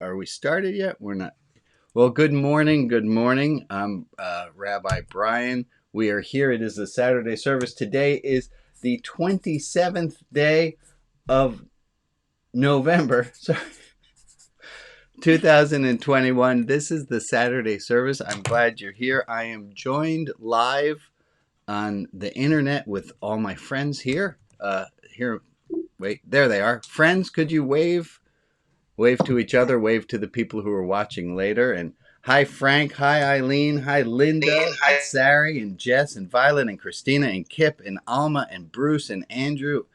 Are we started yet? We're not. Well, good morning. Good morning. I'm Rabbi Brian. We are here. It is the Saturday service. Today is the 27th day of November. Sorry. 2021. This is the Saturday service. I'm glad you're here. I am joined live on the internet with all my friends here. Wait, there they are. Friends, could you wave to each other, wave to the people who are watching later? And hi, Frank. Hi, Eileen. Hi, Linda. Hi, Sari and Jess and Violet and Christina and Kip and Alma and Bruce and Andrew.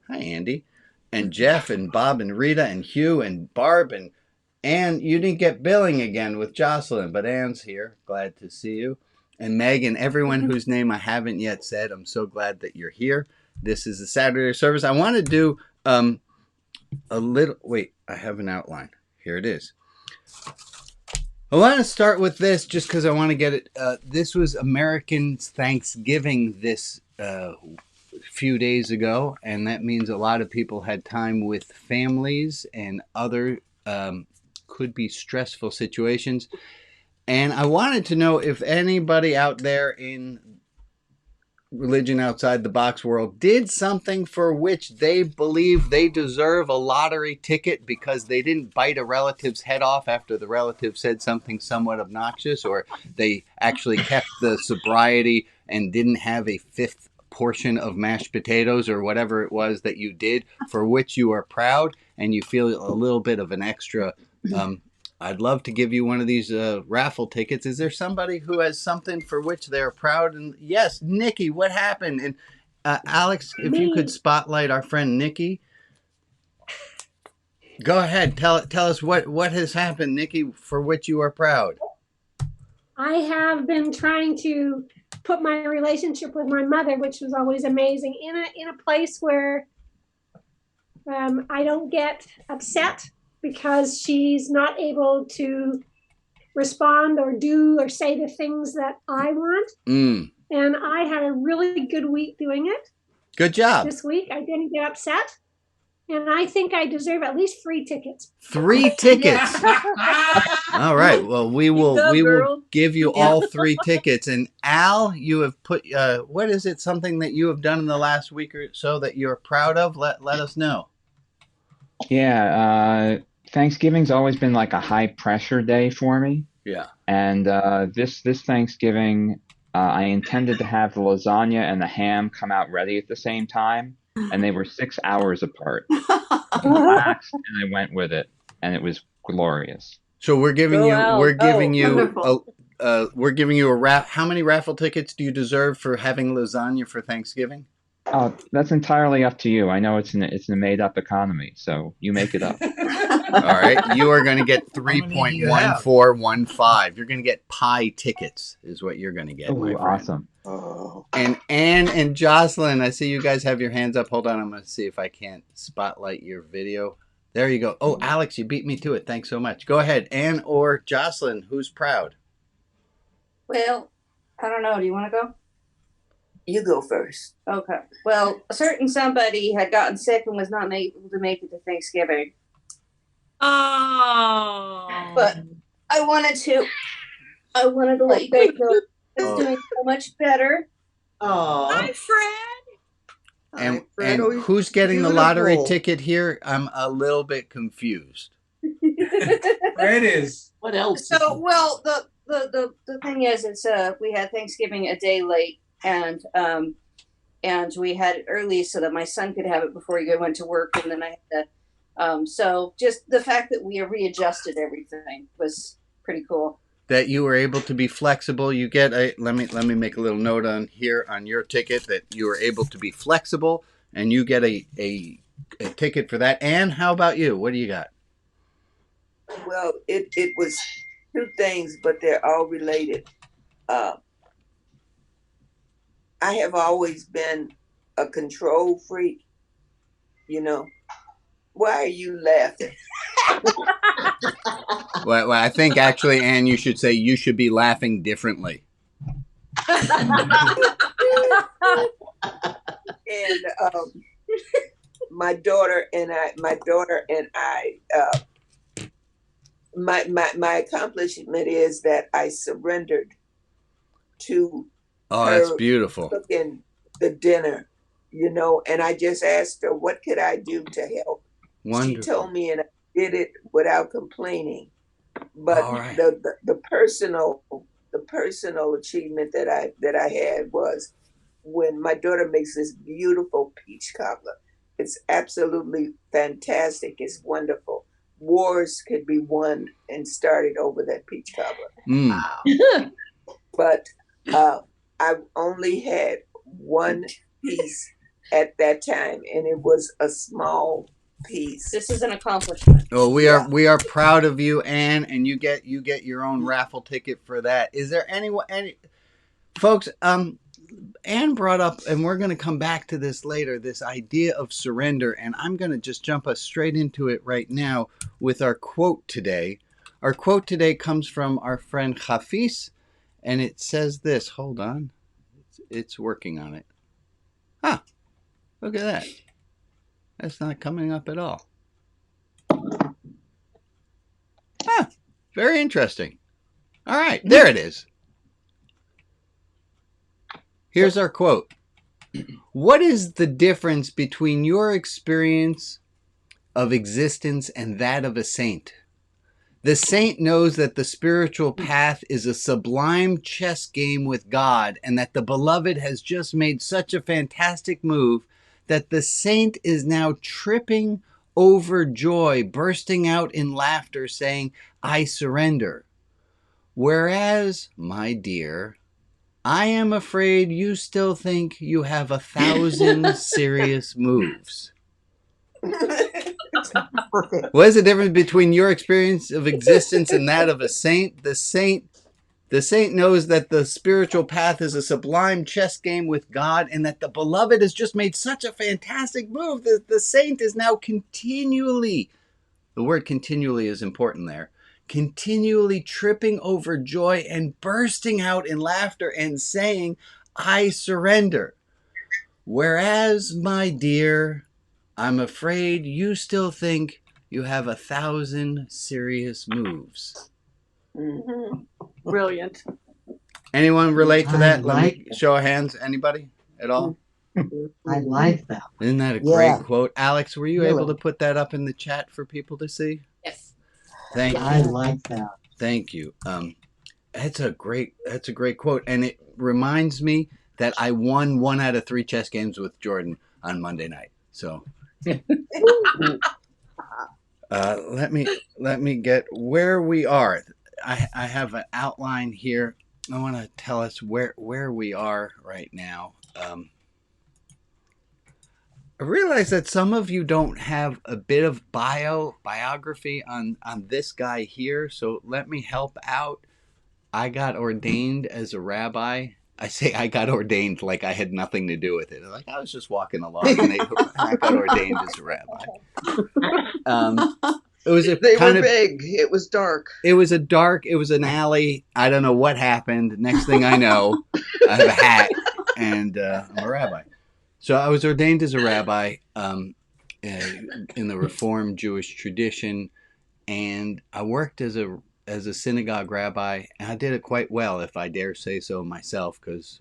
Hi, Andy. And Jeff and Bob and Rita and Hugh and Barb and Ann. You didn't get billing again with Jocelyn, but Ann's here. Glad to see you. And Megan, everyone whose name I haven't yet said, I'm so glad that you're here. This is the Saturday service. I want to do a little. Wait, I have an outline. Here it is. I want to start with this just because I want to get it. This was Americans' Thanksgiving this few days ago, and that means a lot of people had time with families and other could be stressful situations. And I wanted to know if anybody out there in religion outside the box world did something for which they believe they deserve a lottery ticket because they didn't bite a relative's head off after the relative said something somewhat obnoxious, or they actually kept the sobriety and didn't have a fifth portion of mashed potatoes or whatever it was that you did for which you are proud and you feel a little bit of an extra I'd love to give you one of these raffle tickets. Is there somebody who has something for which they're proud? And yes, Nikki, what happened? And Alex, if you could spotlight our friend Nikki. Go ahead. Tell us what has happened, Nikki, for which you are proud. I have been trying to put my relationship with my mother, which was always amazing, in a place where I don't get upset because she's not able to respond or do or say the things that I want. And I had a really good week doing it. Good job. This week, I didn't get upset. And I think I deserve at least 3 tickets. 3 tickets. All right. Well, we will give you all 3 tickets. And Al, you have put what is it? Something that you have done in the last week or so that you're proud of? Let us know. Yeah, Thanksgiving's always been like a high pressure day for me. Yeah. And this Thanksgiving, I intended to have the lasagna and the ham come out ready at the same time, and they were 6 hours apart. I relaxed and I went with it, and it was glorious. So we're giving you a how many raffle tickets do you deserve for having lasagna for Thanksgiving? Oh, that's entirely up to you. I know it's a made-up economy, so you make it up. All right. You are going to get 3.1415. You're going to get pie tickets is what you're going to get, my friend. Awesome. Oh. And Ann and Jocelyn, I see you guys have your hands up. Hold on. I'm going to see if I can't spotlight your video. There you go. Oh, Alex, you beat me to it. Thanks so much. Go ahead. Ann or Jocelyn, who's proud? Well, I don't know. Do you want to go? You go first. Okay. Well, a certain somebody had gotten sick and was not able to make it to Thanksgiving. Oh. But I wanted to let you guys know it's doing so much better. Oh. Hi, Fred. And who's getting the lottery ticket here? I'm a little bit confused. Fred is. What else? So, well, the thing is, it's we had Thanksgiving a day late, and we had it early so that my son could have it before he went to work, and then I had to. So just the fact that we readjusted everything was pretty cool. That you were able to be flexible. You get let me make a little note on here on your ticket that you were able to be flexible, and you get a ticket for that. And how about you? What do you got? Well, it was 2 things, but they're all related. I have always been a control freak, you know. Why are you laughing? Well, I think actually, Ann, you should say you should be laughing differently. And my daughter and I my accomplishment is that I surrendered to Oh, that's her beautiful. cooking the dinner, and I just asked her, what could I do to help? She Wonderful. told me, and I did it without complaining. But All right. the personal achievement that I had was when my daughter makes this beautiful peach cobbler. It's absolutely fantastic. It's wonderful. Wars could be won and started over that peach cobbler. Mm. But I only had one piece at that time, and it was a small piece. This is an accomplishment. Well, we are proud of you, Anne, and you get your own raffle ticket for that. Is there any folks? Anne brought up, and we're going to come back to this later, this idea of surrender, and I'm going to just jump us straight into it right now with our quote today. Our quote today comes from our friend Hafiz, and it says this. Hold on. It's working on it. Ah, look at that. That's not coming up at all. Ah, very interesting. All right, there it is. Here's our quote. What is the difference between your experience of existence and that of a saint? The saint knows that the spiritual path is a sublime chess game with God, and that the beloved has just made such a fantastic move that the saint is now tripping over joy, bursting out in laughter, saying, I surrender. Whereas, my dear, I am afraid you still think you have 1,000 serious moves. What is the difference between your experience of existence and that of a saint? The saint knows that the spiritual path is a sublime chess game with God, and that the beloved has just made such a fantastic move that the saint is now continually, the word continually is important there, continually tripping over joy and bursting out in laughter and saying, I surrender. Whereas, my dear, I'm afraid you still think you have 1,000 serious moves. Mm-hmm. Brilliant. Anyone relate to that? I Let like me that. show of hands. Anybody at all? I like that. Isn't that a Yeah. great quote? Alex, were you able Really? to put that up in the chat for people to see? Yes. Thank you. I like that. Thank you. That's a great quote, and it reminds me that I won 1 out of 3 chess games with Jordan on Monday night. So let me get where we are. I have an outline here. I want to tell us where we are right now. I realize that some of you don't have a bit of biography on this guy here, so let me help out. I got ordained as a rabbi. I say I got ordained like I had nothing to do with it. Like I was just walking along, and I got ordained as a rabbi. It was a They kind were of big. It was dark. It was an alley. I don't know what happened. Next thing I know, I have a hat and I'm a rabbi. So I was ordained as a rabbi in the Reformed Jewish tradition, and I worked as a synagogue rabbi, and I did it quite well, if I dare say so myself, because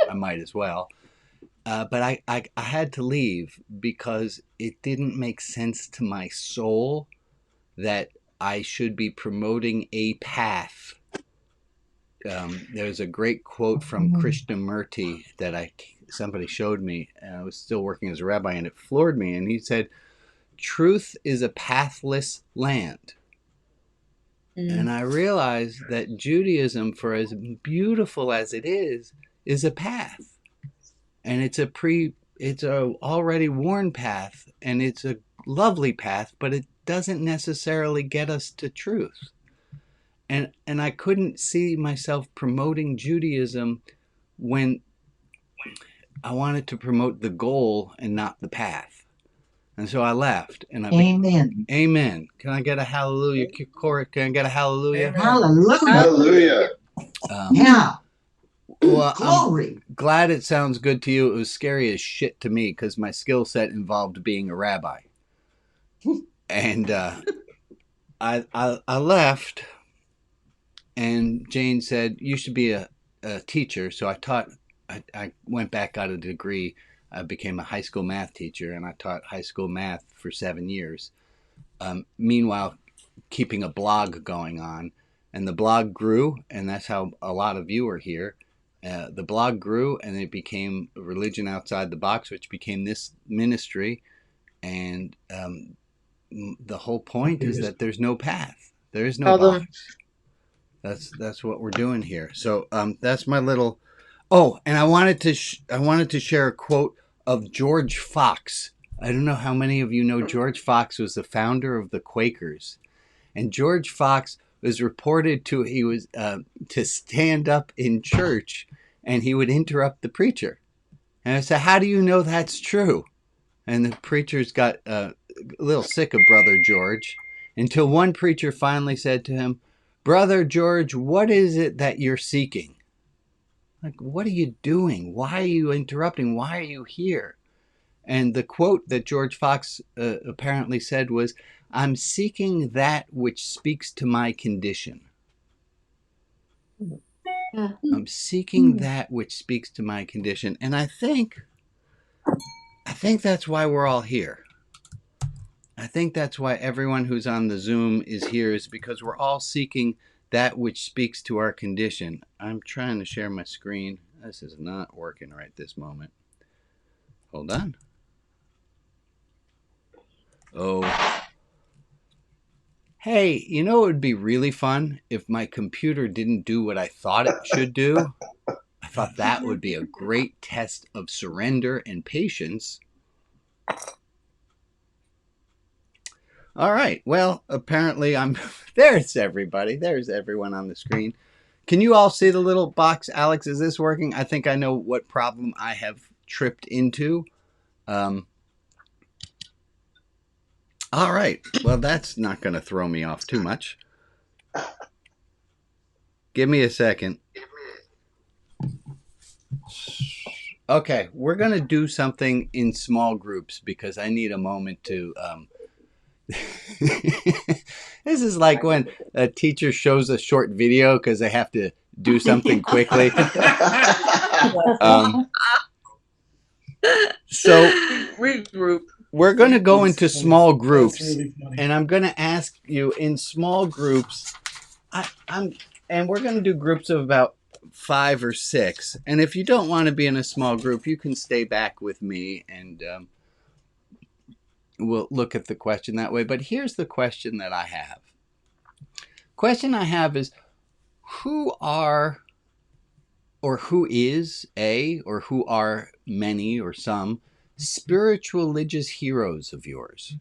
I might as well. But I had to leave because it didn't make sense to my soul that I should be promoting a path. There's a great quote from Krishnamurti that somebody showed me, and I was still working as a rabbi, and it floored me. And he said, "Truth is a pathless land." And I realized that Judaism, for as beautiful as it is a path, and it's a already worn path, and it's a lovely path, but it doesn't necessarily get us to truth. And I couldn't see myself promoting Judaism when I wanted to promote the goal and not the path. And so I left. And Amen. Amen. Can I get a hallelujah? Corey, can I get a hallelujah? Amen. Hallelujah. Hallelujah. Yeah. Well, Glory. I'm glad it sounds good to you. It was scary as shit to me because my skill set involved being a rabbi. And I left, and Jane said, you should be a teacher. So I taught, I went back, got a degree. I became a high school math teacher, and I taught high school math for 7 years. Meanwhile, keeping a blog going on. And the blog grew, and that's how a lot of you are here. The blog grew, and it became Religion Outside the Box, which became this ministry. And the whole point is that there's no path. There is no box. That's what we're doing here. So that's my little. Oh, and I wanted to share a quote of George Fox. I don't know how many of you know George Fox was the founder of the Quakers, and George Fox was reported to stand up in church, and he would interrupt the preacher. And I said, "How do you know that's true?" And the preachers got a little sick of Brother George, until one preacher finally said to him, "Brother George, what is it that you're seeking? Like, what are you doing? Why are you interrupting? Why are you here?" And the quote that George Fox apparently said was, "I'm seeking that which speaks to my condition." I'm seeking that which speaks to my condition. And I think that's why we're all here. I think that's why everyone who's on the Zoom is here, is because we're all seeking that which speaks to our condition. I'm trying to share my screen. This is not working right this moment. Hold on. Oh. Hey, you know, it would be really fun if my computer didn't do what I thought it should do. I thought that would be a great test of surrender and patience. All right. Well, apparently there's everybody. There's everyone on the screen. Can you all see the little box? Alex, is this working? I think I know what problem I have tripped into. All right. Well, that's not going to throw me off too much. Give me a second. Okay. We're going to do something in small groups because I need a moment to... This is like when a teacher shows a short video because they have to do something quickly. So regroup. We're going to go into small groups, and I'm going to ask you in small groups. And we're going to do groups of about 5 or 6. And if you don't want to be in a small group, you can stay back with me, and we'll look at the question that way. But here's the question that I have. Question I have is, who are, or who is or who are many or some spiritual religious heroes of yours?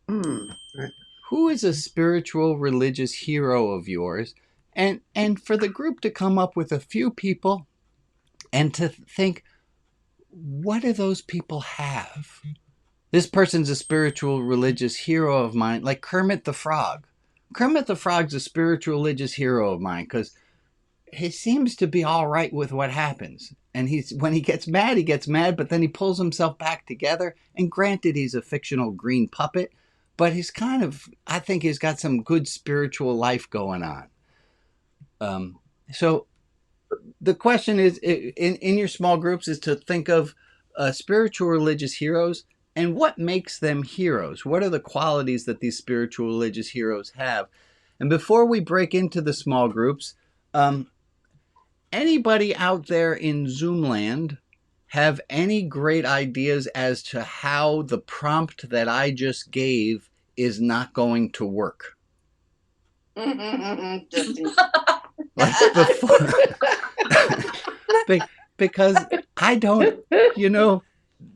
Right. Who is a spiritual religious hero of yours? And for the group to come up with a few people and to think, what do those people have? This person's a spiritual religious hero of mine, like Kermit the Frog. Kermit the Frog's a spiritual religious hero of mine because he seems to be all right with what happens. And when he gets mad, but then he pulls himself back together. And granted, he's a fictional green puppet, but he's I think he's got some good spiritual life going on. So the question is, in your small groups, is to think of spiritual religious heroes and what makes them heroes. What are the qualities that these spiritual religious heroes have? And before we break into the small groups, anybody out there in Zoom land have any great ideas as to how the prompt that I just gave is not going to work? Like before. Because I don't,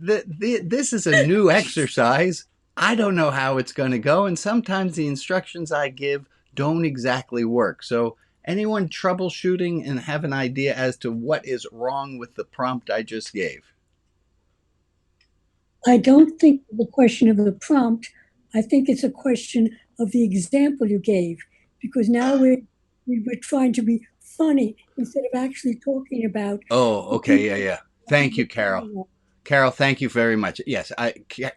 this is a new exercise. I don't know how it's going to go. And sometimes the instructions I give don't exactly work. So anyone troubleshooting and have an idea as to what is wrong with the prompt I just gave? I don't think the question of the prompt. I think it's a question of the example you gave, because now we're trying to be funny instead of actually talking about. Oh, okay, yeah. Thank you, Carol. Carol, thank you very much. Yes,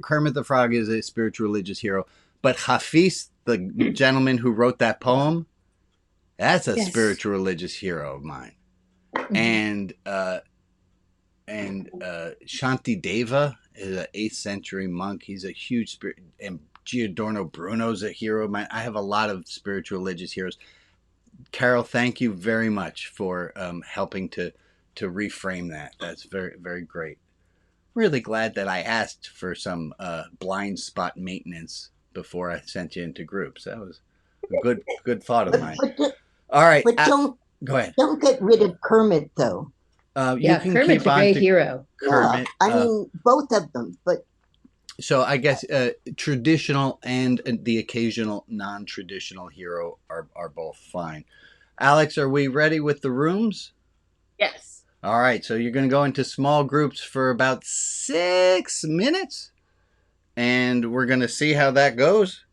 Kermit the Frog is a spiritual religious hero, but Hafiz the gentleman who wrote that poem, that's a Yes. spiritual religious hero of mine. And Shanti Deva is an 8th century monk. He's a huge spirit. And Giordano Bruno's a hero of mine. I have a lot of spiritual religious heroes. Carol, thank you very much for helping to reframe that. That's very, very great. Really glad that I asked for some blind spot maintenance before I sent you into groups. That was a good thought of mine. All right. But go ahead. Don't get rid of Kermit though. You can Kermit's keep a on great to hero. Kermit. I mean, both of them. But so I guess traditional and the occasional non-traditional hero are both fine. Alex, are we ready with the rooms? Yes. All right, so you're going to go into small groups for about 6 minutes, and we're going to see how that goes.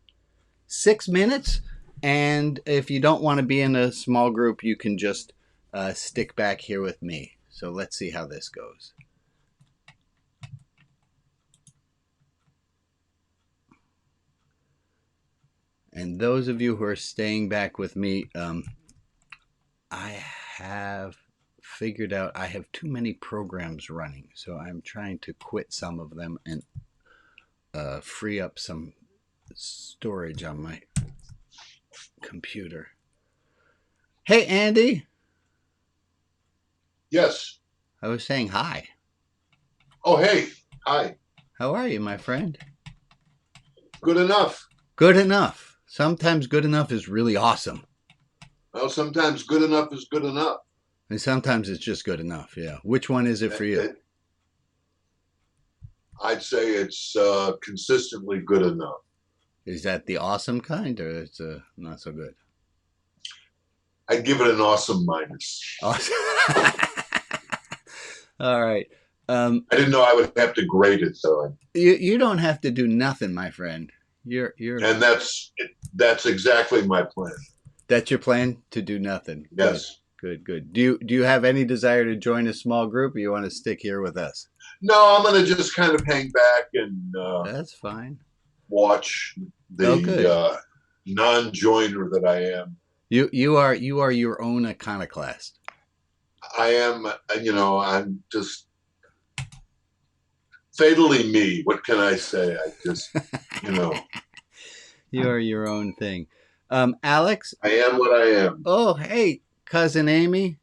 6 minutes, and if you don't want to be in a small group, you can just stick back here with me. So let's see how this goes. And those of you who are staying back with me, I have figured out I have too many programs running, so I'm trying to quit some of them and free up some storage on my computer. Hey, Andy. Yes. I was saying hi. Oh, hey. Hi. How are you, my friend? Good enough. Good enough. Sometimes good enough is really awesome. Well, sometimes good enough is good enough. And sometimes it's just good enough, yeah. Which one is it for you? I'd say it's consistently good enough. Is that the awesome kind, or it's not so good? I'd give it an awesome minus. Awesome. All right. I didn't know I would have to grade it, so you don't have to do nothing, my friend. You're and that's exactly my plan. That's your plan, to do nothing. Yes. Good. Do you have any desire to join a small group, or you want to stick here with us? No, I'm going to just kind of hang back and that's fine. Watch the non-joiner that I am. You are your own iconoclast. I am, I'm just fatally me. What can I say? I just, You are your own thing. Alex? I am what I am. Oh, hey, cousin Amy.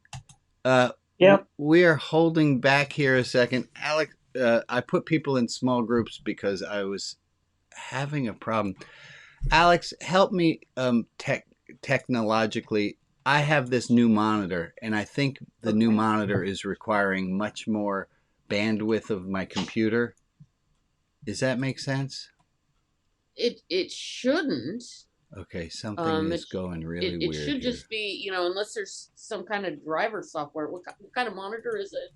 Yep. We are holding back here a second. Alex, I put people in small groups because I was having a problem. Alex, help me technologically. I have this new monitor, and I think the new monitor is requiring much more bandwidth of my computer. Does that make sense? It shouldn't. Okay, something is going really weird. It should just be, unless there's some kind of driver software. What kind of monitor is it?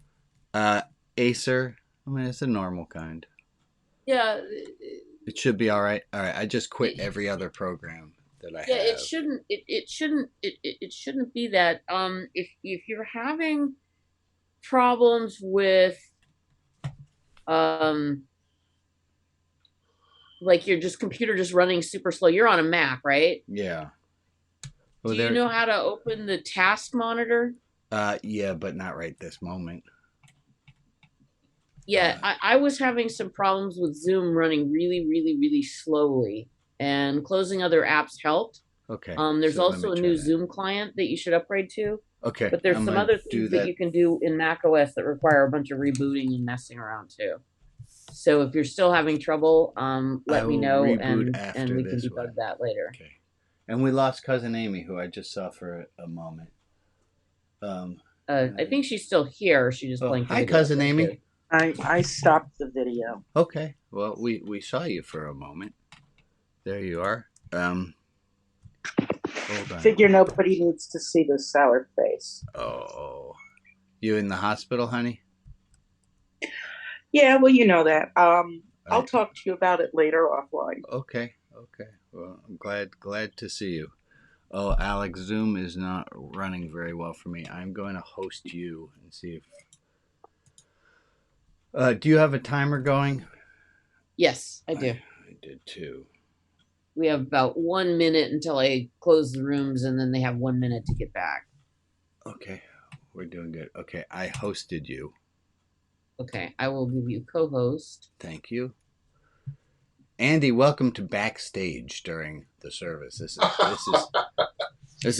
Acer. I mean, it's a normal kind. Yeah. It should be all right. All right, I just quit every other program that I have. Yeah, it shouldn't. It shouldn't be that. If you're having problems with, like your computer just running super slow. You're on a Mac, right? Yeah. Well, do you know how to open the task monitor? Yeah, but not right this moment. Yeah, I was having some problems with Zoom running really, really, really slowly, and closing other apps helped. Okay. There's also a new Zoom client that you should upgrade to. Okay. But there's some other things that you can do in macOS that require a bunch of rebooting and messing around too. So if you're still having trouble, let me know, and we can debug that later. Okay. And we lost cousin Amy, who I just saw for a moment. I think she's still here. She just blinked. Hi, cousin Amy. I stopped the video. Okay. Well, we saw you for a moment. There you are. Hold on. Figure nobody needs to see the sour face. Oh. You in the hospital, honey? Yeah, well, you know that. I'll talk to you about it later offline. Okay. Well, I'm glad to see you. Oh, Alex, Zoom is not running very well for me. I'm going to host you and see if... do you have a timer going? Yes, I do. I did too. We have about 1 minute until I close the rooms, and then they have 1 minute to get back. Okay, we're doing good. Okay, I hosted you. Okay, I will give you co-host. Thank you. Andy, welcome to backstage during the service. This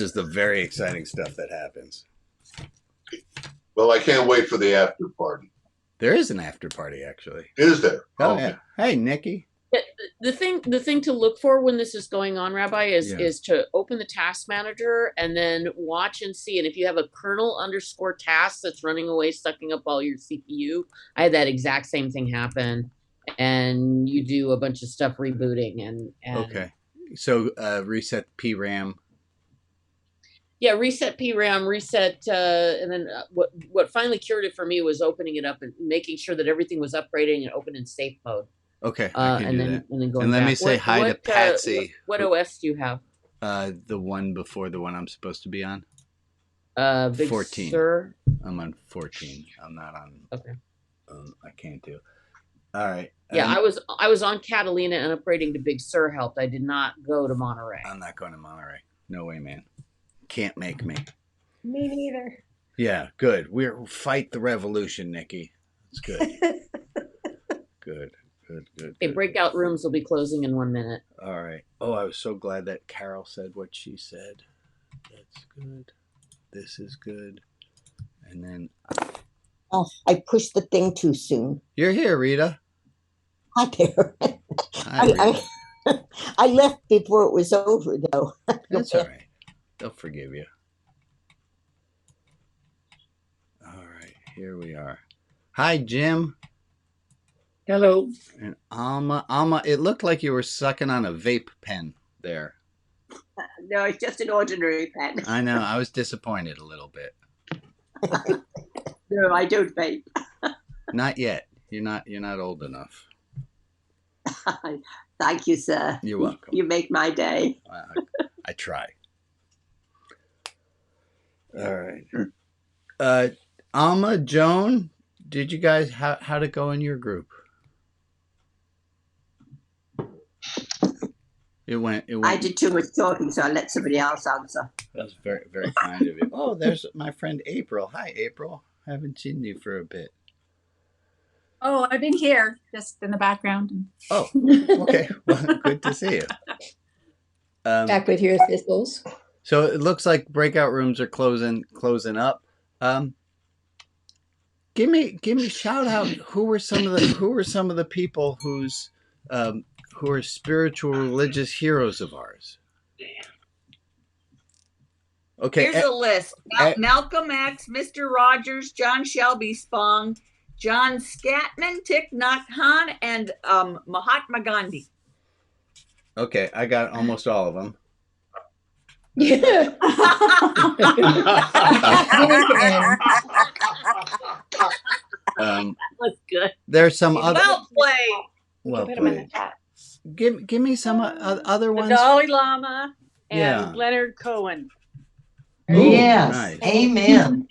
is the very exciting stuff that happens. Well, I can't wait for the after party. There is an after party, actually. Is there? Oh, okay. Yeah. Hey, Nikki. The thing to look for when this is going on, Rabbi, is to open the task manager and then watch and see. And if you have a kernel_task that's running away, sucking up all your CPU, I had that exact same thing happen. And you do a bunch of stuff rebooting and okay. So reset PRAM. Yeah, reset PRAM, reset, and then what finally cured it for me was opening it up and making sure that everything was upgrading and open in safe mode. Okay, I can do that. And then going and let back. me say hi to Patsy. What OS do you have? The one before the one I'm supposed to be on. Big 14. Sur. I'm on 14. I'm not on. Okay. I can't do. All right. Yeah, I was on Catalina and upgrading to Big Sur helped. I did not go to Monterey. I'm not going to Monterey. No way, man. Can't make me. Me neither. Yeah, good. We're fight the revolution, Nikki. It's good. Good. Okay, breakout rooms will be closing in 1 minute. All right. Oh, I was so glad that Carol said what she said. That's good. This is good. And then... Oh, I pushed the thing too soon. You're here, Rita. Hi there. Hi, Rita. I left before it was over, though. That's all right. They'll forgive you. All right. Here we are. Hi, Jim. Hello. And Alma, it looked like you were sucking on a vape pen there. No, it's just an ordinary pen. I know. I was disappointed a little bit. No, I don't vape. Not yet. You're not old enough. Thank you, sir. You're welcome. You make my day. I try. All right. Alma, Joan, did you guys how'd it go in your group? It went. I did too much talking, so I let somebody else answer. That was very, very kind of you. Oh, there's my friend April. Hi, April. Haven't seen you for a bit. Oh, I've been here, just in the background. Oh, okay. Well, good to see you. Back with your thistles. So it looks like breakout rooms are closing up. Give me shout out. Who were some of the people who are spiritual religious heroes of ours? Okay. Here's a list. Malcolm X, Mr. Rogers, John Shelby Spong, John Scatman, Thich Nhat Hanh, and Mahatma Gandhi. Okay, I got almost all of them. Yeah. That's good. There's some other. Well played. Well played. Give me some other ones. The Dalai Lama and Yeah. Leonard Cohen. Ooh, Yes. nice. Amen.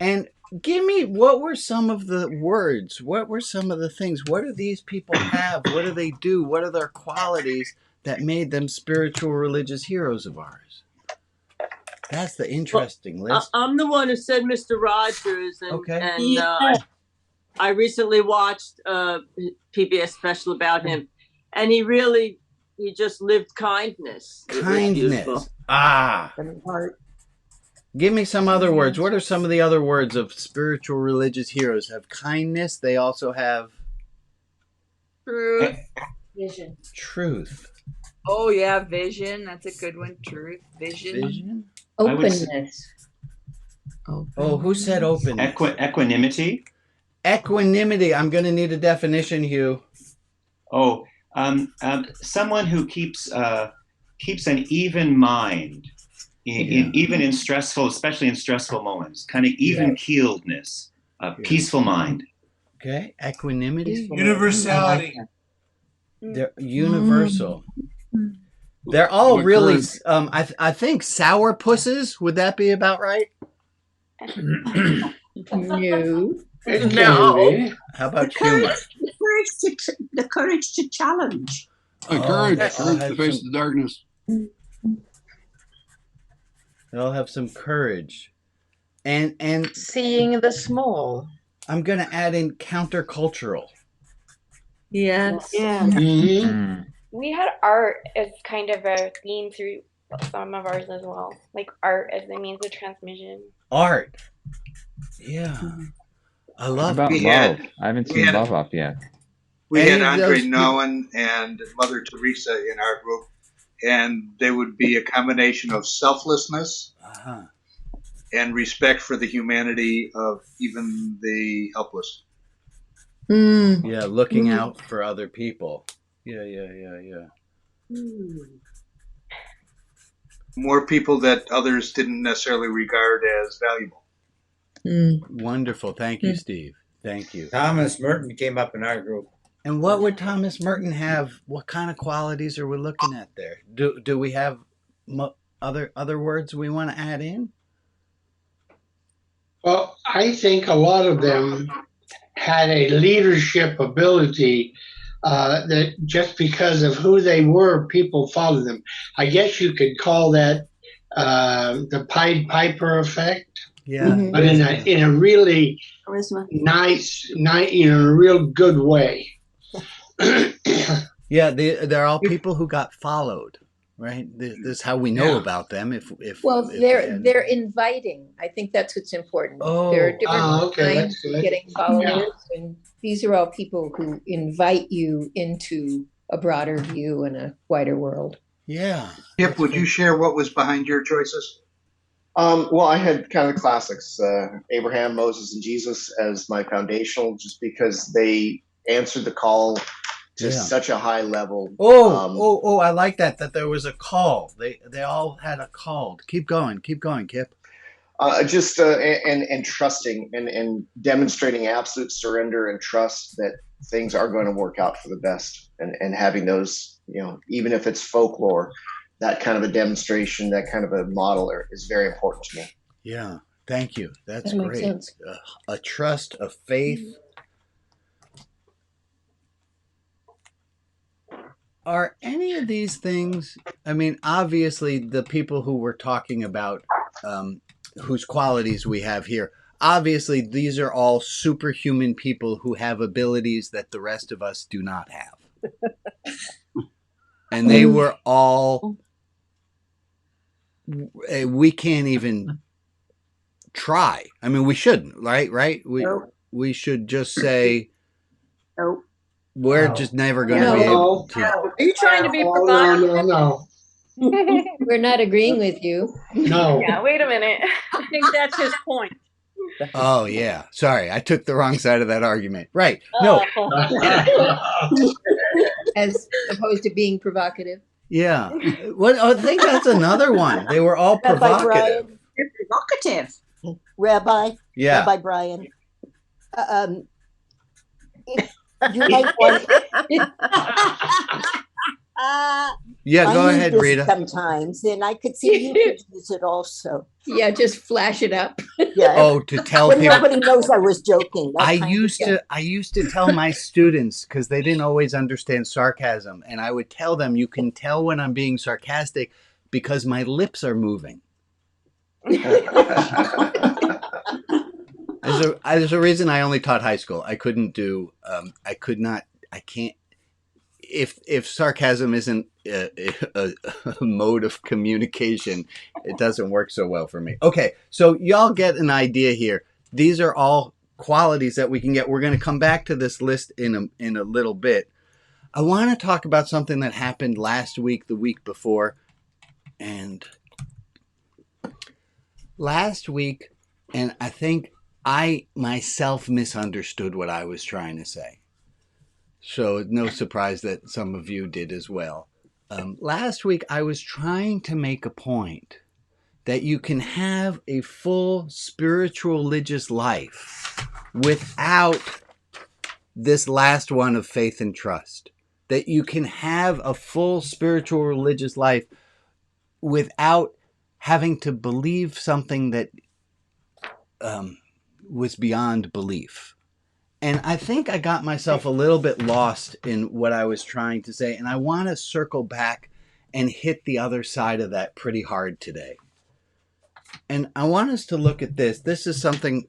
And give me, what were some of the words? What were some of the things? What do these people have? What do they do? What are their qualities that made them spiritual religious heroes of ours? That's the interesting list. I'm the one who said Mr. Rogers, and, Okay. and I recently watched a PBS special about him, and he just lived kindness. It was Kindness. beautiful. Ah. Give me some other words. What are some of the other words of spiritual religious heroes? Have kindness. They also have Truth. Vision. truth. Oh yeah, vision. That's a good one. Truth, vision. Vision. Openness. Oh, who said openness? Equanimity. Equanimity. I'm going to need a definition, Hugh. Oh, someone who keeps an even mind, even in stressful, especially in stressful moments. Kind of even keeledness, peaceful mind. Okay, equanimity. Universality. They're universal. They're all really. I think sourpusses. Would that be about right? No. It No. can be. How about humor? The courage to challenge. Courage, they all courage to have face some, the darkness. they all have some courage. And Seeing the small. I'm going to add in countercultural. Yes. Yeah. Mm-hmm. We had art as kind of a theme through some of ours as well, like art as a means of transmission. Art. Yeah. I How love about We love? had- I haven't we seen had- love up yet. We Any had of Andre those people- Nouwen and Mother Teresa in our group, and they would be a combination of selflessness Uh-huh. and respect for the humanity of even the helpless. Yeah, looking out for other people. Yeah. More people that others didn't necessarily regard as valuable. Wonderful. Thank you, Steve. Thank you. Thomas Merton came up in our group. And what would Thomas Merton have? What kind of qualities are we looking at there? Do we have other words we want to add in? Well, I think a lot of them had a leadership ability that just because of who they were, people followed them. I guess you could call that the Pied Piper effect. Yeah, but in a really Charisma. nice, in a real good way. Yeah, they're all people who got followed, right? This is how we know about them. If They're inviting. I think that's what's important. Oh. There are different Okay, kinds that's good. of getting followers, and these are all people who invite you into a broader view and a wider world. Yeah. Kip, would you share what was behind your choices? Well, I had kind of the classics, Abraham, Moses, and Jesus as my foundational, just because they answered the call to such a high level. I like that there was a call. They all had a call. Keep going, Kip. And trusting and demonstrating absolute surrender and trust that things are going to work out for the best, and having those, even if it's folklore, that kind of a demonstration, that kind of a model is very important to me. Yeah, thank you. That's That makes great. sense. A trust, a faith. Are any of these things, I mean, obviously the people who we're talking about, whose qualities we have here, obviously these are all superhuman people who have abilities that the rest of us do not have. And they were all, we can't even try. I mean, we shouldn't, right? We should just say, Nope. We're just never going to be able to. Are you trying to be Oh, provocative? no. We're not agreeing with you. No. Yeah, wait a minute. I think that's his point. Oh, yeah. Sorry, I took the wrong side of that argument. Right. No. As opposed to being provocative. Yeah. I think that's another one. They were all Rabbi provocative. Brian. They're provocative. Rabbi. Yeah. Rabbi Brian. You might want. Yeah, go I need ahead, this Rita. sometimes, and I could see you could use it also. Yeah, just flash it up. Yeah. Oh, to tell when people. nobody knows I was joking. That I kind of used thing. to tell my students, because they didn't always understand sarcasm, and I would tell them, you can tell when I'm being sarcastic because my lips are moving. There's a reason I only taught high school. I couldn't do, I can't, if sarcasm isn't a mode of communication, it doesn't work so well for me. Okay, so y'all get an idea here. These are all qualities that we can get. We're going to come back to this list in a little bit. I want to talk about something that happened last week, the week before, and last week, and I think I myself misunderstood what I was trying to say. So no surprise that some of you did as well. Last week, I was trying to make a point that you can have a full spiritual religious life without this last one of faith and trust. That you can have a full spiritual religious life without having to believe something that was beyond belief. And I think I got myself a little bit lost in what I was trying to say. And I want to circle back and hit the other side of that pretty hard today. And I want us to look at this. This is something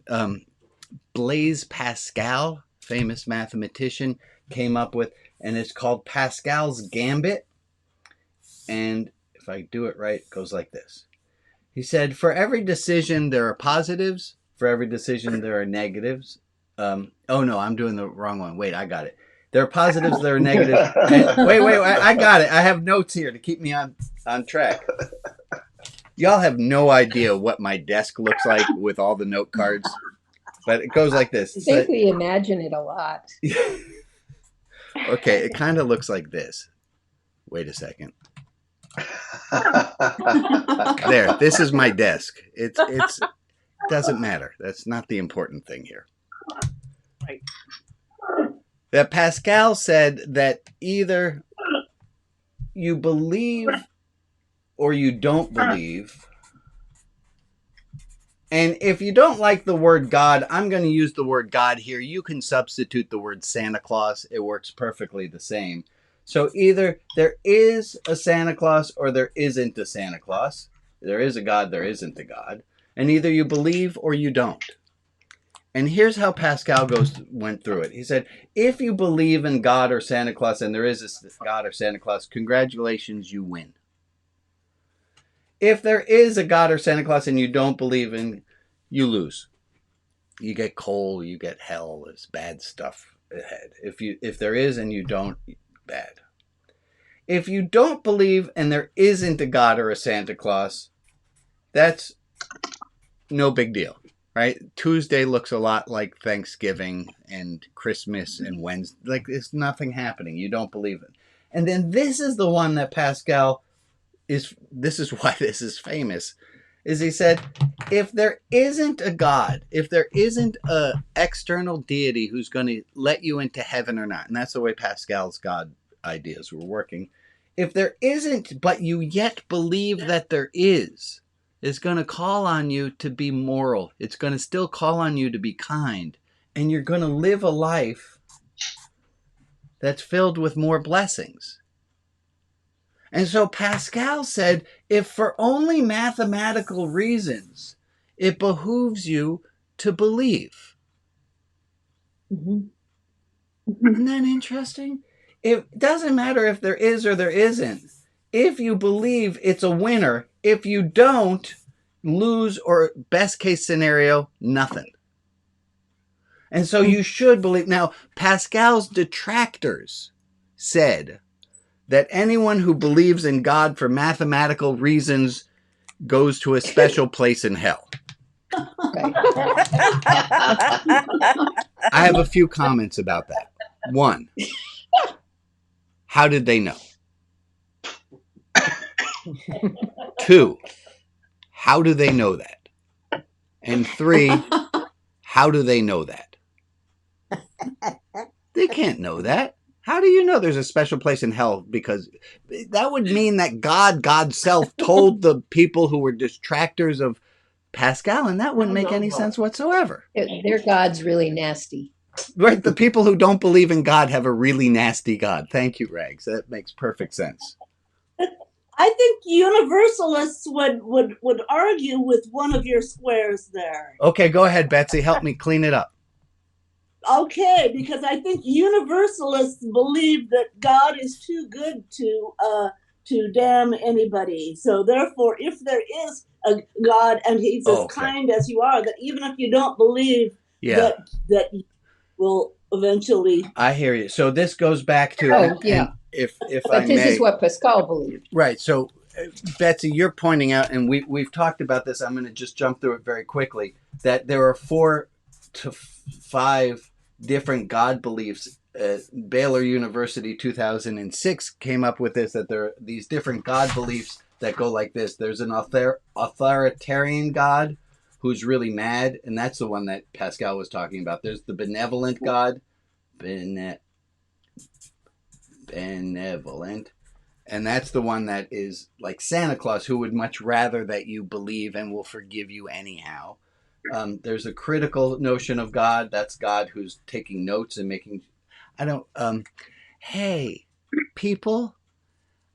Blaise Pascal, famous mathematician, came up with. And it's called Pascal's Gambit. And if I do it right, it goes like this. He said, for every decision, there are positives. For every decision, there are negatives. Oh, no, I'm doing the wrong one. Wait, I got it. There are positives, there are negatives. And, wait, I got it. I have notes here to keep me on track. Y'all have no idea what my desk looks like with all the note cards. But it goes like this. I think we imagine it a lot. Okay, it kind of looks like this. Wait a second. There, this is my desk. It doesn't matter. That's not the important thing here. Right. That Pascal said that either you believe or you don't believe. And if you don't like the word God, I'm going to use the word God here. You can substitute the word Santa Claus. It works perfectly the same. So either there is a Santa Claus or there isn't a Santa Claus. There is a God, there isn't a God. And either you believe or you don't. And here's how Pascal went through it. He said, if you believe in God or Santa Claus and there is a God or Santa Claus, congratulations, you win. If there is a God or Santa Claus and you don't believe in, you lose. You get coal, you get hell, there's bad stuff ahead. If there is and you don't, bad. If you don't believe and there isn't a God or a Santa Claus, that's no big deal, right? Tuesday looks a lot like Thanksgiving and Christmas and Wednesday. Like there's nothing happening. You don't believe it. And then this is the one that Pascal this is why this is famous, is he said, if there isn't a God, if there isn't a external deity who's going to let you into heaven or not, and that's the way Pascal's God ideas were working, if there isn't, but you yet believe that there is, it's going to call on you to be moral. It's going to still call on you to be kind. And you're going to live a life that's filled with more blessings. And so Pascal said, if for only mathematical reasons, it behooves you to believe. Mm-hmm. Isn't that interesting? It doesn't matter if there is or there isn't. If you believe, it's a winner. If you don't, lose, or best case scenario, nothing. And so you should believe. Now, Pascal's detractors said that anyone who believes in God for mathematical reasons goes to a special place in hell. Right. I have a few comments about that. One, how did they know? Two, how do they know that? And three, how do they know that? They can't know that. How do you know there's a special place in hell? Because that would mean that God's self told the people who were detractors of Pascal, and that wouldn't make any sense whatsoever. Their God's really nasty. Right, the people who don't believe in God have a really nasty God. Thank you, Rags. That makes perfect sense. I think universalists would argue with one of your squares there. Okay, go ahead, Betsy. Help me clean it up. Okay, because I think universalists believe that God is too good to damn anybody. So therefore, if there is a God and he's as kind as you are, that even if you don't believe that you will eventually. I hear you. So this goes back to if but this is what Pascal believed. Right. So Betsy, you're pointing out, and we've talked about this. I'm going to just jump through it very quickly. That there are 4 to 5 different God beliefs. Baylor University 2006 came up with this, that there are these different God beliefs that go like this. There's an authoritarian God who's really mad, and that's the one that Pascal was talking about. There's the benevolent God, benevolent, and that's the one that is like Santa Claus, who would much rather that you believe and will forgive you anyhow. There's a critical notion of God. That's God who's taking notes and making. I don't. Hey, people.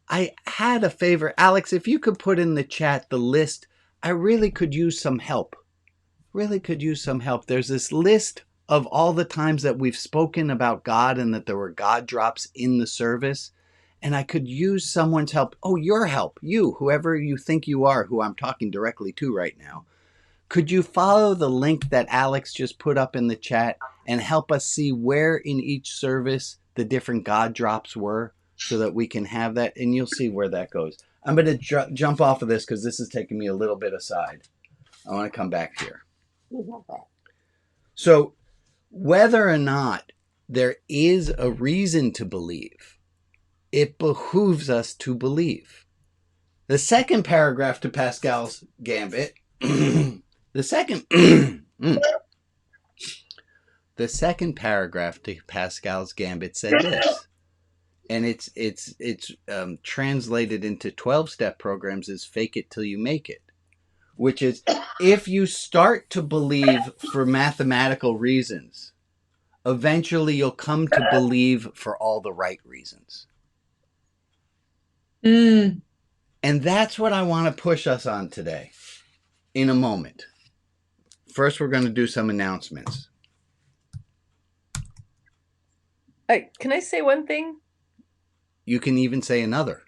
I had a favor. Alex, if you could put in the chat the list, I really could use some help. Really could use some help. There's this list of all the times that we've spoken about God and that there were God drops in the service. And I could use someone's help. Oh, your help. You, whoever you think you are, who I'm talking directly to right now. Could you follow the link that Alex just put up in the chat and help us see where in each service the different God drops were so that we can have that? And you'll see where that goes. I'm going to jump off of this because this is taking me a little bit aside. I want to come back here. So whether or not there is a reason to believe, it behooves us to believe. The second paragraph to Pascal's Gambit, the second paragraph to Pascal's Gambit said this, and it's translated into 12-step programs as fake it till you make it, which is if you start to believe for mathematical reasons, eventually you'll come to believe for all the right reasons. And that's what I want to push us on today in a moment. First, we're going to do some announcements. Can I say one thing? You can even say another.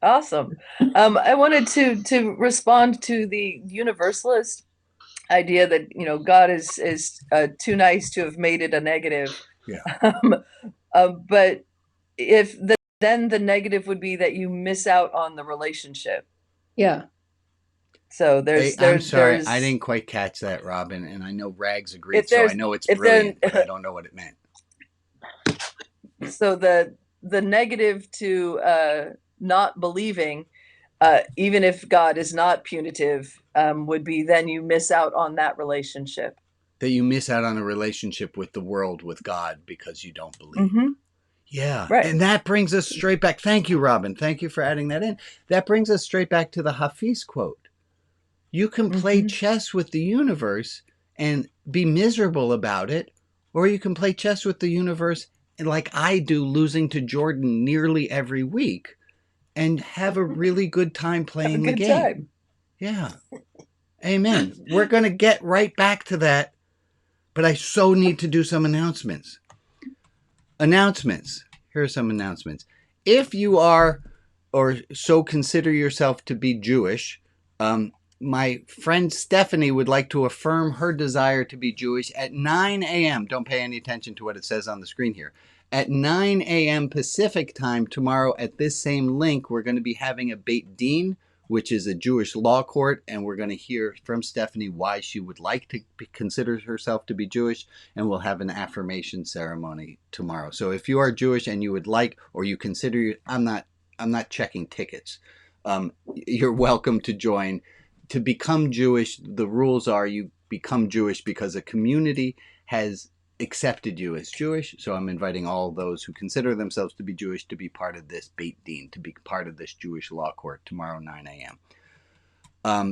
Awesome. I wanted to respond to the universalist idea that, you know, God is too nice to have made it a negative. Yeah. But if then the negative would be that you miss out on the relationship. Yeah. So there's I'm sorry, I didn't quite catch that, Robin, and I know Rags agreed, so I know it's brilliant, but I don't know what it meant. So the negative to not believing, even if God is not punitive, would be then you miss out on that relationship. That you miss out on a relationship with the world, with God, because you don't believe. Mm-hmm. Yeah. Right. And that brings us straight back. Thank you, Robin. Thank you for adding that in. That brings us straight back to the Hafiz quote. You can play chess with the universe and be miserable about it, or you can play chess with the universe like I do, losing to Jordan nearly every week, and have a really good time playing the game. Time. Yeah. Amen. We're going to get right back to that, but I so need to do some announcements. Announcements. Here are some announcements. If you are or so consider yourself to be Jewish, my friend Stephanie would like to affirm her desire to be Jewish at 9 a.m. Don't pay any attention to what it says on the screen here. At 9 a.m. Pacific time tomorrow at this same link, we're going to be having a Beit Din, which is a Jewish law court, and we're going to hear from Stephanie why she would like to consider herself to be Jewish, and we'll have an affirmation ceremony tomorrow. So if you are Jewish and you would like, or you consider, I'm not checking tickets. You're welcome to join. To become Jewish, the rules are you become Jewish because a community has accepted you as Jewish. So I'm inviting all those who consider themselves to be Jewish to be part of this Beit Din, to be part of this Jewish law court tomorrow, 9 a.m.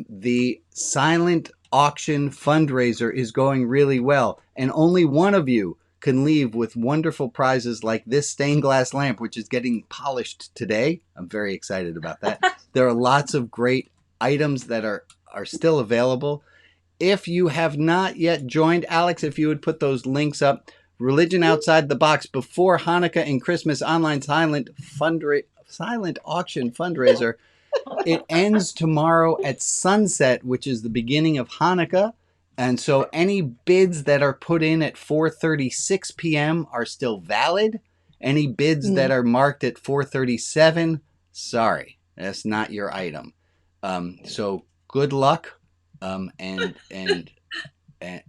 The silent auction fundraiser is going really well, and only one of you can leave with wonderful prizes like this stained glass lamp, which is getting polished today. I'm very excited about that. There are lots of great items that are still available. If you have not yet joined, Alex, if you would put those links up. Religion Outside the Box before Hanukkah and Christmas online silent auction fundraiser. It ends tomorrow at sunset, which is the beginning of Hanukkah. And so any bids that are put in at 4:36 p.m. are still valid. Any bids that are marked at 4:37, sorry, that's not your item. So good luck. And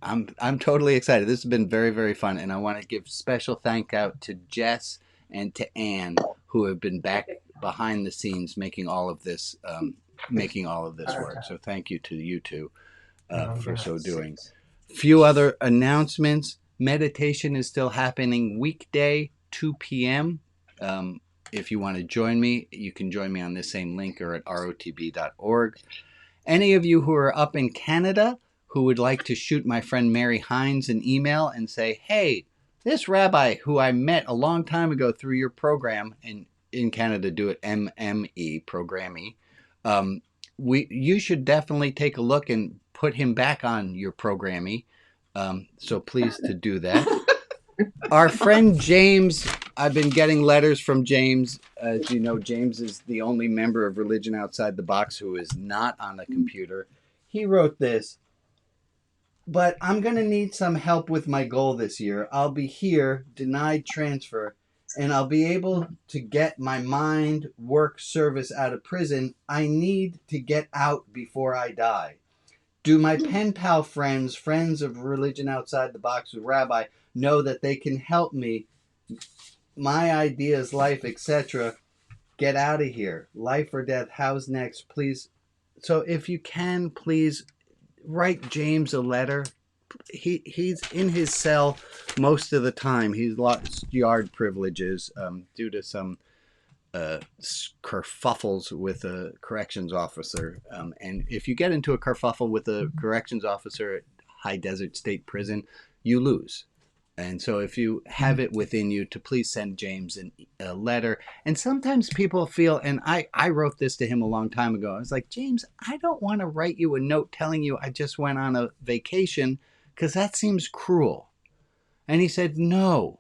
I'm totally excited. This has been very, very fun. And I want to give special thank out to Jess and to Anne, who have been back behind the scenes making all of this work. So thank you to you two for so doing. Few other announcements. Meditation is still happening weekday, 2 p.m. If you want to join me, you can join me on this same link or at rotb.org. Any of you who are up in Canada who would like to shoot my friend Mary Hines an email and say, hey, this rabbi who I met a long time ago through your program, and in Canada do it MME, programming, you should definitely take a look and put him back on your programming. So please to do that. Our friend James, I've been getting letters from James. As you know, James is the only member of Religion Outside the Box who is not on a computer. He wrote this, but I'm going to need some help with my goal this year. I'll be here, denied transfer, and I'll be able to get my mind, work, service out of prison. I need to get out before I die. Do my pen pal friends, friends of Religion Outside the Box with Rabbi, know that they can help me, my ideas, life, etc., get out of here? Life or death, how's next? Please. So if you can, please write James a letter. He's in his cell most of the time. He's lost yard privileges due to some kerfuffles with a corrections officer. And if you get into a kerfuffle with a corrections officer at High Desert State Prison, you lose. And so if you have it within you to please send James a letter. And sometimes people feel, and I wrote this to him a long time ago. I was like, James, I don't want to write you a note telling you I just went on a vacation because that seems cruel. And he said, no.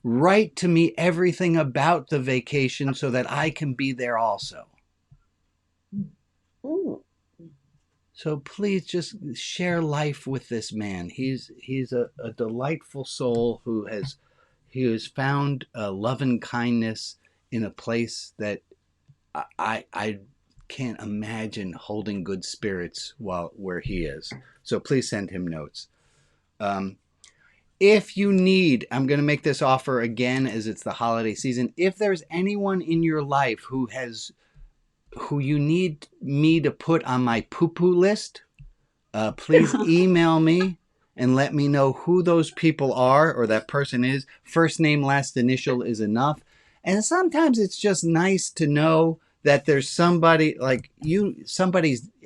Write to me everything about the vacation so that I can be there also. Ooh. So please just share life with this man. He's a delightful soul who has found love and kindness in a place that I can't imagine holding good spirits where he is. So please send him notes. If you need, I'm going to make this offer again as it's the holiday season. If there's anyone in your life who you need me to put on my Poopoo List, please email me and let me know who those people are or that person is. First name, last initial is enough. And sometimes it's just nice to know that there's somebody like you,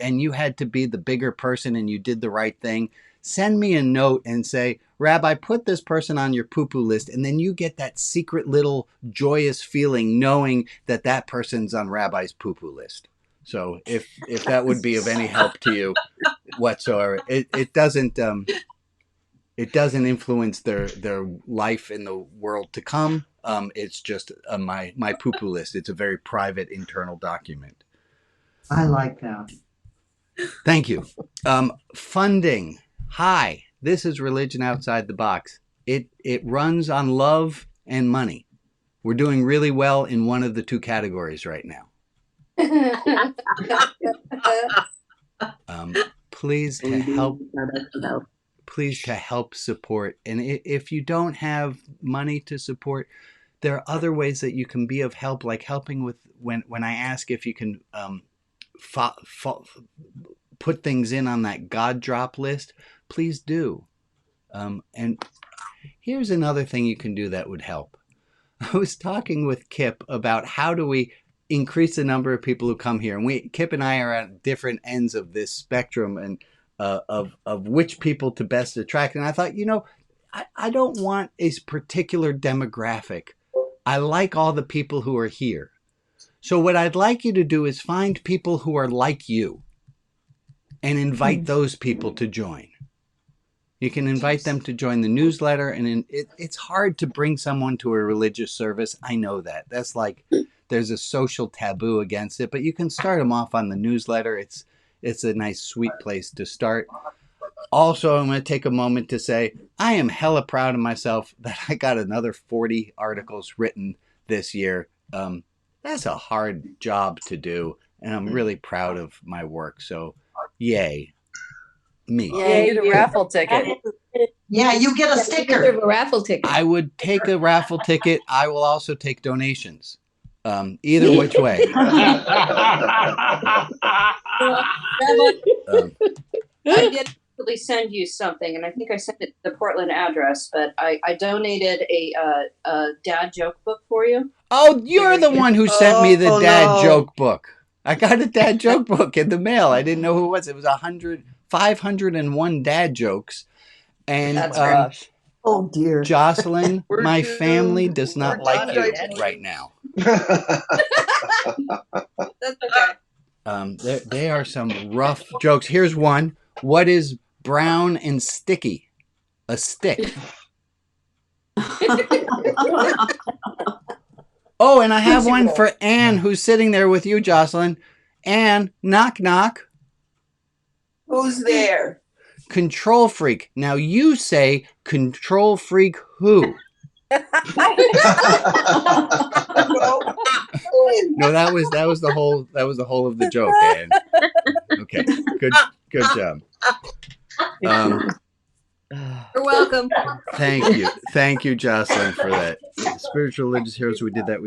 and you had to be the bigger person and you did the right thing. Send me a note and say, Rabbi, put this person on your Poopoo List, and then you get that secret little joyous feeling knowing that that person's on Rabbi's Poopoo List. So if that would be of any help to you whatsoever, it doesn't influence their life in the world to come. It's just my Poopoo List. It's a very private internal document. I like that. Thank you. Funding. Hi, this is Religion Outside the Box. It runs on love and money. We're doing really well in one of the two categories right now. Please to help support. And if you don't have money to support, there are other ways that you can be of help, like helping with when I ask if you can put things in on that God drop list. Please do. And here's another thing you can do that would help. I was talking with Kip about how do we increase the number of people who come here. And Kip and I are at different ends of this spectrum and of which people to best attract. And I thought, I don't want a particular demographic. I like all the people who are here. So what I'd like you to do is find people who are like you and invite those people to join. You can invite them to join the newsletter, and it's hard to bring someone to a religious service. I know that. That's like there's a social taboo against it, but you can start them off on the newsletter. It's a nice, sweet place to start. Also, I'm going to take a moment to say I am hella proud of myself that I got another 40 articles written this year. That's a hard job to do, and I'm really proud of my work. So, yay. Me. Yay, the raffle ticket. Yeah, you get a sticker. You deserve a raffle ticket. I would take a raffle ticket. I will also take donations. Either which way. I did actually send you something, and I think I sent it to the Portland address, but I donated a dad joke book for you. Oh, you're the one who sent me the dad joke book. I got a dad joke book in the mail. I didn't know who it was. It was 501 dad jokes. And That's rough. Oh dear. Jocelyn, my too- family does we're not like not you identical. right now. That's okay. They are some rough jokes. Here's one. What is brown and sticky? A stick. Oh, and I have one for Anne, who's sitting there with you, Jocelyn. Anne, knock, knock. Who's there? Control freak. Now you say control freak who? No, that was the whole of the joke, Anne. Okay, good job. You're welcome. Thank you, Jocelyn, for that. Spiritual religious heroes. We did that.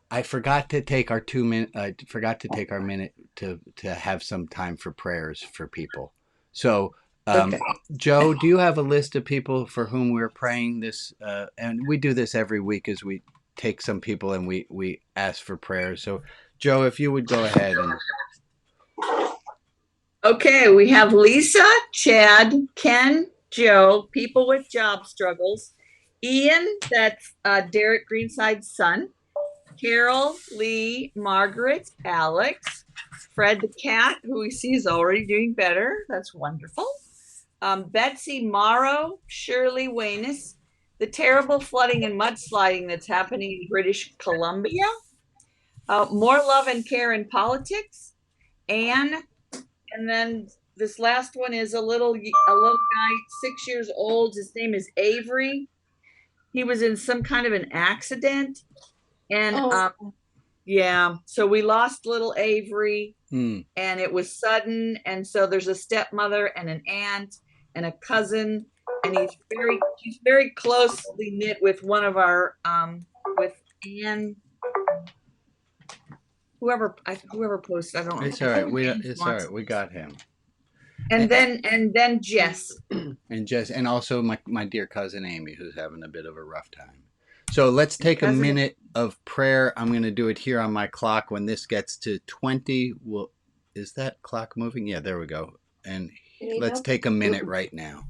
I forgot to take our 2 minute. I forgot to take our minute to have some time for prayers for people. So, Okay. Joe, do you have a list of people for whom we're praying this? And we do this every week as we take some people and we ask for prayers. So, Joe, if you would go ahead and. Okay, we have Lisa, Chad, Ken, Joe, people with job struggles, Ian, that's Derek Greenside's son, Carol, Lee, Margaret, Alex, Fred the cat, who we see is already doing better. That's wonderful. Betsy Morrow, Shirley Wayness, the terrible flooding and mudsliding that's happening in British Columbia, more love and care in politics, Anne. And then this last one is a little guy, 6 years old. His name is Avery. He was in some kind of an accident. And yeah, so we lost little Avery and it was sudden. And so there's a stepmother and an aunt and a cousin. And he's very closely knit with one of our, with Anne. Whoever posted, I don't know. It's all right. It's all right. We got him. And then Jess. And Jess, and also my dear cousin Amy, who's having a bit of a rough time. So let's take a minute of prayer. I'm going to do it here on my clock. When this gets to 20, is that clock moving? Yeah, there we go. And let's take a minute right now.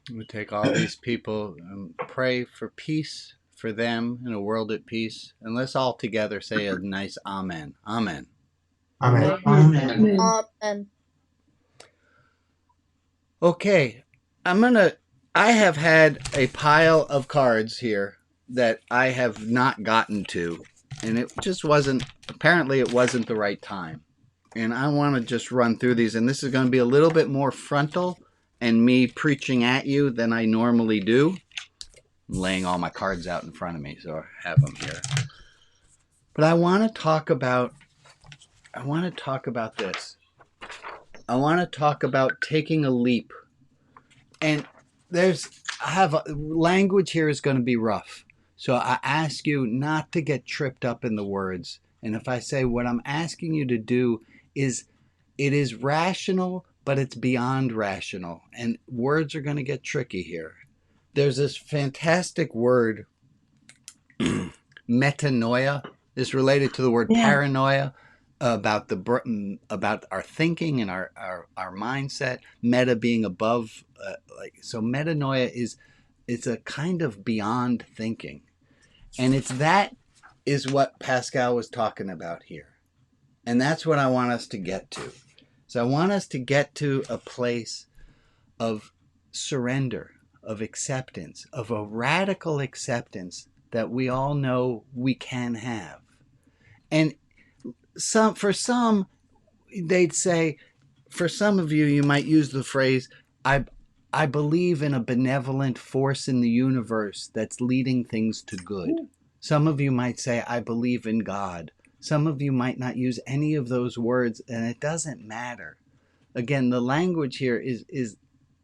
We take all these people and pray for peace for them in a world at peace. And let's all together say a nice amen. Amen. Amen. Amen. Amen. Okay, I have had a pile of cards here that I have not gotten to, and it just apparently it wasn't the right time. And I want to just run through these, and this is going to be a little bit more frontal and me preaching at you than I normally do. I'm laying all my cards out in front of me, so I have them here. But I want to talk about this. I want to talk about taking a leap. And language here is going to be rough. So I ask you not to get tripped up in the words. And if I say what I'm asking you to do is, it is rational, but it's beyond rational. And words are going to get tricky here. There's this fantastic word, metanoia. It's related to the word paranoia, about our thinking and our mindset. Meta being above, so metanoia it's a kind of beyond thinking, and that is what Pascal was talking about here, and that's what I want us to get to. So I want us to get to a place of surrender, of acceptance, of a radical acceptance that we all know we can have. And for some, they'd say, for some of you, you might use the phrase, I believe in a benevolent force in the universe that's leading things to good. Some of you might say, I believe in God. Some of you might not use any of those words, and it doesn't matter. Again, the language here is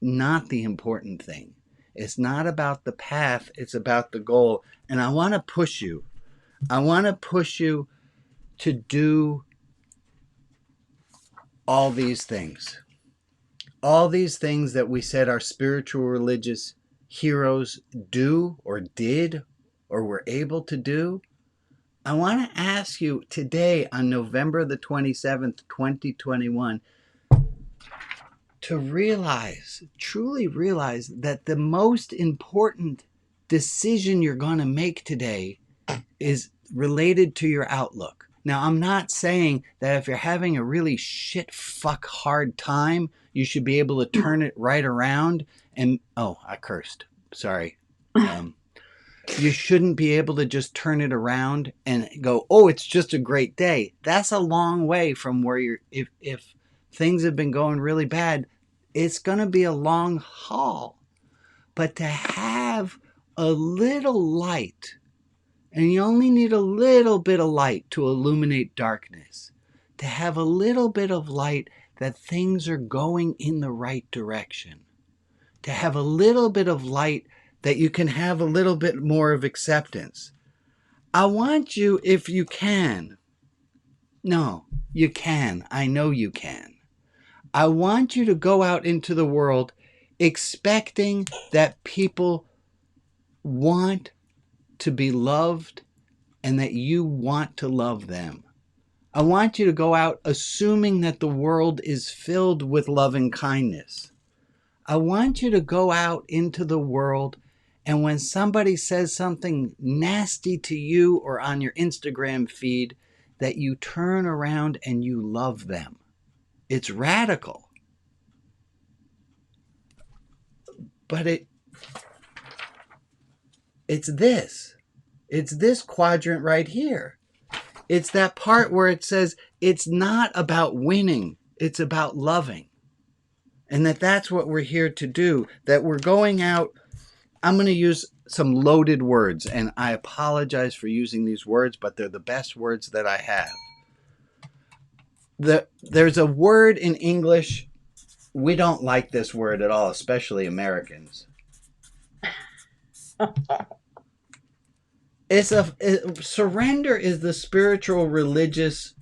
not the important thing. It's not about the path, it's about the goal. And I want to push you. I want to push you to do all these things. All these things that we said our spiritual religious heroes do or did or were able to do. I want to ask you today on November the 27th, 2021, to realize, truly realize that the most important decision you're going to make today is related to your outlook. Now, I'm not saying that if you're having a really shit fuck hard time, you should be able to turn it right around and, oh, I cursed. Sorry. You shouldn't be able to just turn it around and go, oh, it's just a great day. That's a long way from where you're, if things have been going really bad, it's going to be a long haul. But to have a little light, and you only need a little bit of light to illuminate darkness, to have a little bit of light that things are going in the right direction, to have a little bit of light that you can have a little bit more of acceptance. I want you, if you can, no, you can, I know you can. I want you to go out into the world expecting that people want to be loved and that you want to love them. I want you to go out assuming that the world is filled with loving kindness. I want you to go out into the world, and when somebody says something nasty to you or on your Instagram feed, that you turn around and you love them. It's radical. But it's this. It's this quadrant right here. It's that part where it says it's not about winning, it's about loving. And that's what we're here to do, that we're going out. I'm going to use some loaded words, and I apologize for using these words, but they're the best words that I have. There's a word in English, we don't like this word at all, especially Americans. Surrender is the spiritual religious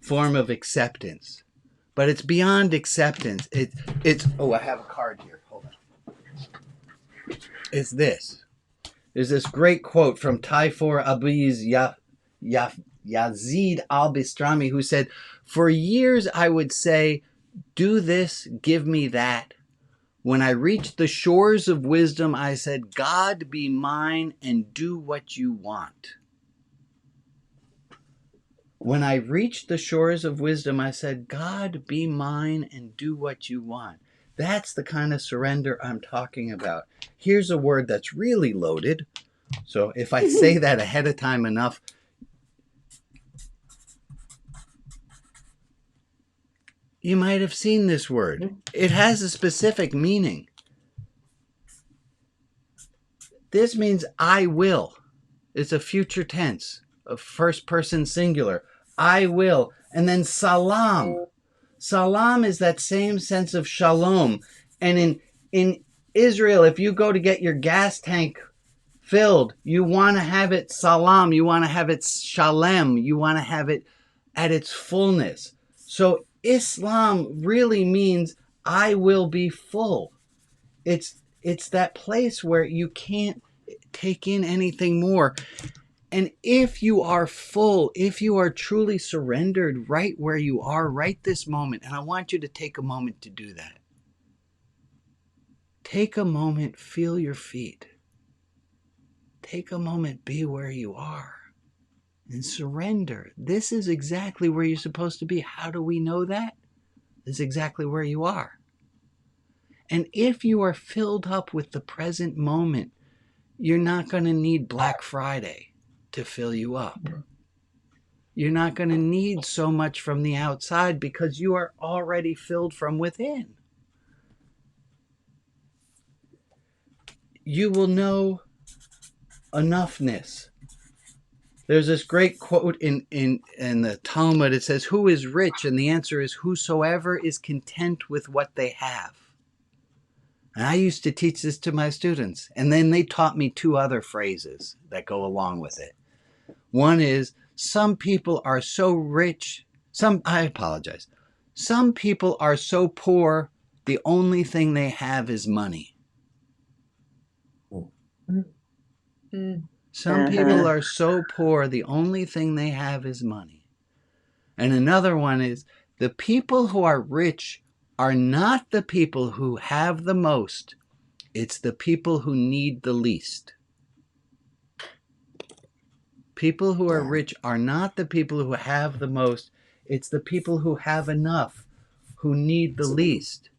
form of acceptance, but it's beyond acceptance. It's I have a card here. Hold on. It's this. There's this great quote from Taifor Abiz Yazid al-Bistami, who said, "For years I would say, do this, give me that. When I reached the shores of wisdom, I said, God be mine and do what you want." When I reached the shores of wisdom, I said, God be mine and do what you want. That's the kind of surrender I'm talking about. Here's a word that's really loaded. So if I say that ahead of time enough, you might have seen this word. It has a specific meaning. This means I will. It's a future tense, a first person singular. I will. And then salam. Salam is that same sense of shalom. And in Israel, if you go to get your gas tank filled, you want to have it salam. You want to have it shalem. You want to have it at its fullness. So Islam really means I will be full. It's that place where you can't take in anything more. And if you are full, if you are truly surrendered right where you are right this moment, and I want you to take a moment to do that. Take a moment, feel your feet. Take a moment, be where you are. And surrender. This is exactly where you're supposed to be. How do we know that? This is exactly where you are. And if you are filled up with the present moment, you're not going to need Black Friday to fill you up. You're not going to need so much from the outside because you are already filled from within. You will know enoughness. There's this great quote in the Talmud. It says, "Who is rich?" And the answer is, "Whosoever is content with what they have." And I used to teach this to my students. And then they taught me two other phrases that go along with it. One is, some people are so rich. Some people are so poor, the only thing they have is money. Some people are so poor, the only thing they have is money. And another one is, the people who are rich are not the people who have the most. It's the people who need the least. People who are rich are not the people who have the most. It's the people who have enough, who need the least.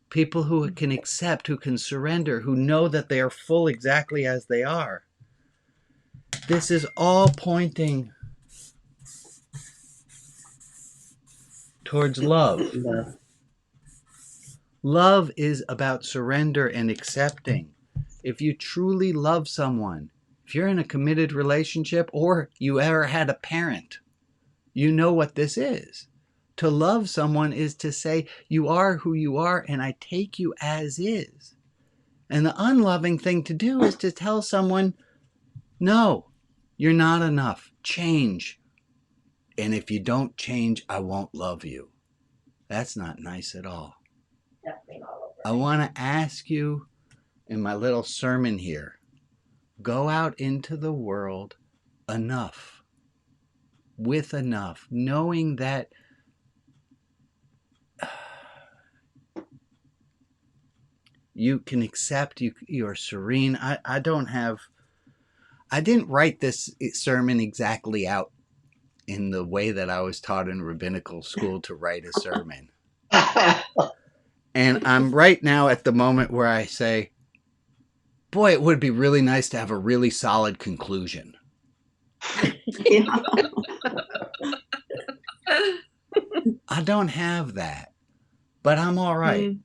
People who can accept, who can surrender, who know that they are full exactly as they are. This is all pointing towards love. Love is about surrender and accepting. If you truly love someone, if you're in a committed relationship or you ever had a parent, you know what this is. To love someone is to say, you are who you are and I take you as is. And the unloving thing to do is to tell someone, no, you're not enough. Change. And if you don't change, I won't love you. That's not nice at all. I want to ask you in my little sermon here, go out into the world enough, with enough, knowing that you can accept, you're serene. I didn't write this sermon exactly out in the way that I was taught in rabbinical school to write a sermon. And I'm right now at the moment where I say, boy, it would be really nice to have a really solid conclusion. I don't have that, but I'm all right.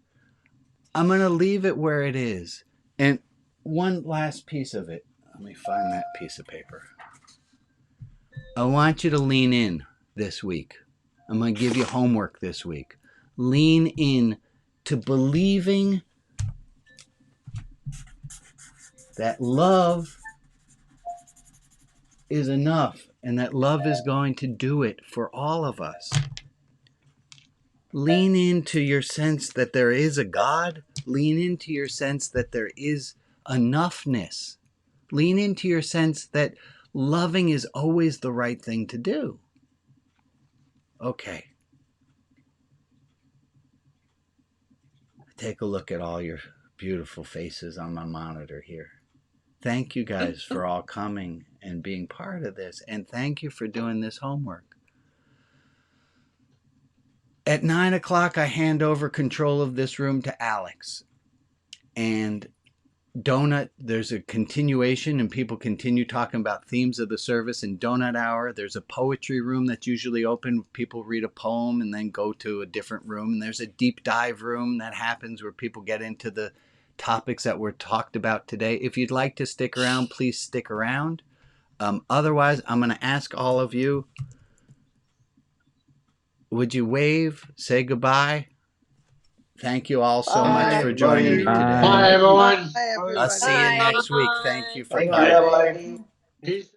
I'm going to leave it where it is. And one last piece of it. Let me find that piece of paper. I want you to lean in this week. I'm going to give you homework this week. Lean in to believing that love is enough and that love is going to do it for all of us. Lean into your sense that there is a God. Lean into your sense that there is enoughness. Lean into your sense that loving is always the right thing to do. Okay. Take a look at all your beautiful faces on my monitor here. Thank you guys for all coming and being part of this. And thank you for doing this homework. At 9 o'clock, I hand over control of this room to Alex. And Donut, there's a continuation and people continue talking about themes of the service in Donut Hour. There's a poetry room that's usually open. People read a poem and then go to a different room. And there's a deep dive room that happens where people get into the topics that were talked about today. If you'd like to stick around, please stick around. Otherwise, I'm going to ask all of you, would you wave, say goodbye? Thank you all so much for joining me today. Bye, everyone. I'll see you next week. Thank you for Thank coming. you. Peace.